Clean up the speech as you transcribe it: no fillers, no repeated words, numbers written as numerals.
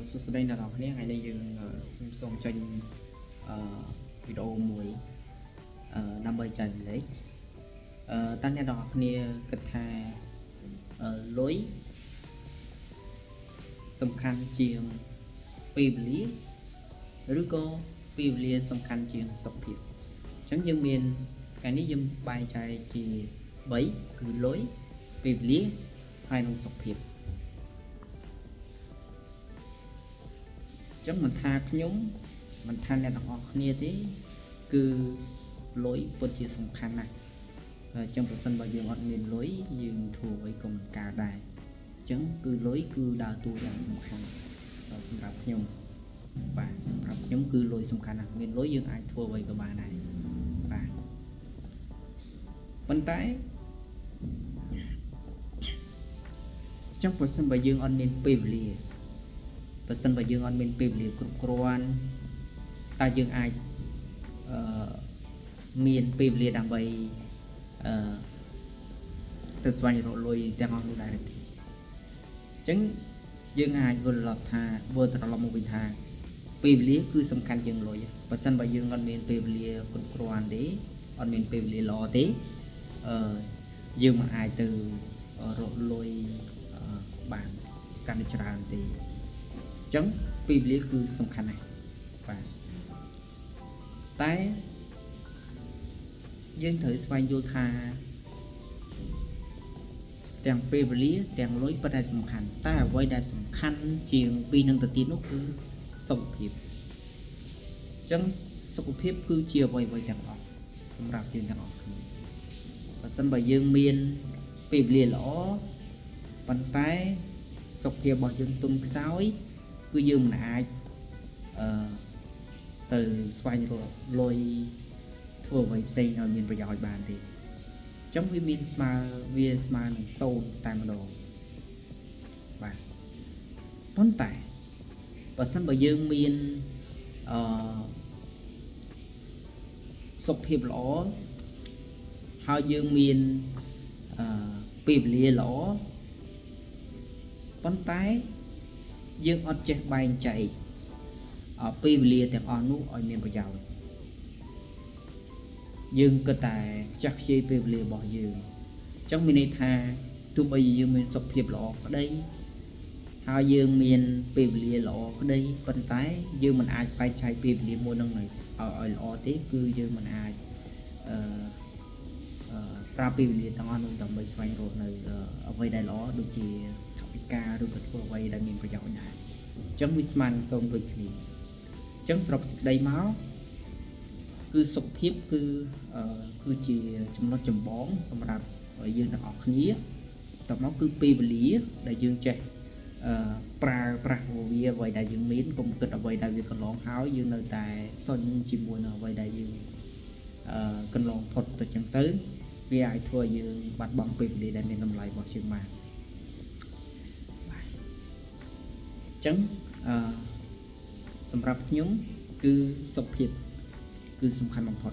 សួស្តីអ្នកនរគ្នាថ្ងៃនេះយើងសូមចេញវីដេអូមួយដើម្បីចែករំលែកតើអ្នកនរគ្នាគិតថាលុយសំខាន់ជាងពេលវេលាឬក៏ពេលវេលាសំខាន់ជាងសុខភាពអញ្ចឹងយើងមានថ្ងៃនេះយើងបែងចែកជា3គឺលុយពេលវេលាហើយនិងសុខភាពចឹងមិនថាខ្ញុំមិនថាអ្នកទាំងអស់គ្នាទេគឺលុយពិតជាសំខាន់ណាស់ចឹងប្រសិនបើយើងអត់មានលុយយើងធ្វើអ្វីក៏មិនកើតដែរចឹងគឺលុយគឺដើរតួយ៉ាងសំខាន់សម្រាប់ខ្ញុំបាទសម្រាប់ខ្ញុំគឺលុយសំខាន់ណាស់មានលុយយើងអាចធ្វើអ្វីក៏បានដែរបាទប៉ុន្តែចឹងប្រសិនបើយើងអត់មានពេលវេលាបើសិនបើយើងអត់មានពេលវេលាគ្រប់គ្រាន់តើយើងអាចមានពេលវេលាដើម្បីទៅស្វែងរកលុយទាំងអស់នោះដែរទេអញ្ចឹងយើងអាចវិលត្រឡប់មកវិញថាពេលវេលាគឺសំខាន់ជាងលុយបើសិនបើយើងអត់មានពេលវេលាគ្រប់គ្រាន់ទេអត់មានពេលវេលាល្អទេយើងមិនអាចទៅរកលុយបានកាន់តែច្រើនទេអញ្ចឹងពេលវេលាគឺសំខាន់ណាស់បាទតែយើងត្រូវស្វែងយល់ថាទាំងពេលវេលាទាំងលុយប៉ុន្តែសំខាន់តែអ្វីដែលសំខាន់ជាងពីរនឹងទៅទៀតនោះគឺសុខភាពអញ្ចឹងសុខភាពគឺជាអ្វីៗទាំងអស់សម្រាប់យើងទាំងអស់គ្នាបើសិនបើយើងមានពេលវេលាល្អប៉ុន្តែសុខភាពរបស់យើងទុនខ្សោយគឺយើងមិនអាចទៅស្វែងរកលុយធ្វើអ្វីផ្សេងឲ្យមានប្រយោជន៍បានទេអញ្ចឹងវាស្មើនឹង0តែម្ដងបាទប៉ុន្តែបើសិនបើយើងមានសុខភាពល្អហើយយើងមានពេលវេលាល្អប៉ុន្តែយើងអត់ចេះបែងចែកពេលវេលាទាំងអស់នោះឲ្យមានប្រយោជន៍យើងគិតតែខ្ជះខ្ជាយពេលវេលារបស់យើងអញ្ចឹងមានន័យថាទោះបីយើងមានសុខភាពល្អក្តីហើយយើងមានពេលវេលាល្អក្តីប៉ុន្តែយើងមិនអាចបែងចែកពេលវេលាមួយនឹងឲ្យល្អទេគឺយើងមិនអាចប្រើពេលវេលាទាំងអស់នោះដើម្បីស្វែងរកនៅអ្វីដែលល្អដូចជាថវិកាឬក៏ធ្វើអ្វីដែលមានប្រយោជន៍ដែរអញ្ចឹងវាស្មើនឹង0ដូចគ្នាអញ្ចឹងសរុបសេចក្តីមកគឺសុខភាពគឺជាចំណុចចម្បងសម្រាប់យើងទាំងអស់គ្នាតមកគឺពេលវេលាដែលយើងចេះប្រើប្រាស់វាអ្វីដែលយើងមានកុំគិតអ្វីដែលវាកន្លងហើយយើងនៅតែសុញជាមួយនឹងអ្វីដែលយើងកន្លងផុតទៅចឹងទៅវាអាចធ្វើឲ្យយើងបាត់បង់ពេលវេលាដែលមានតម្លៃរបស់យើងបានអញ្ចឹងសម្រាប់ខ្ញុំគឺសុខភាពគឺសំខាន់បំផុត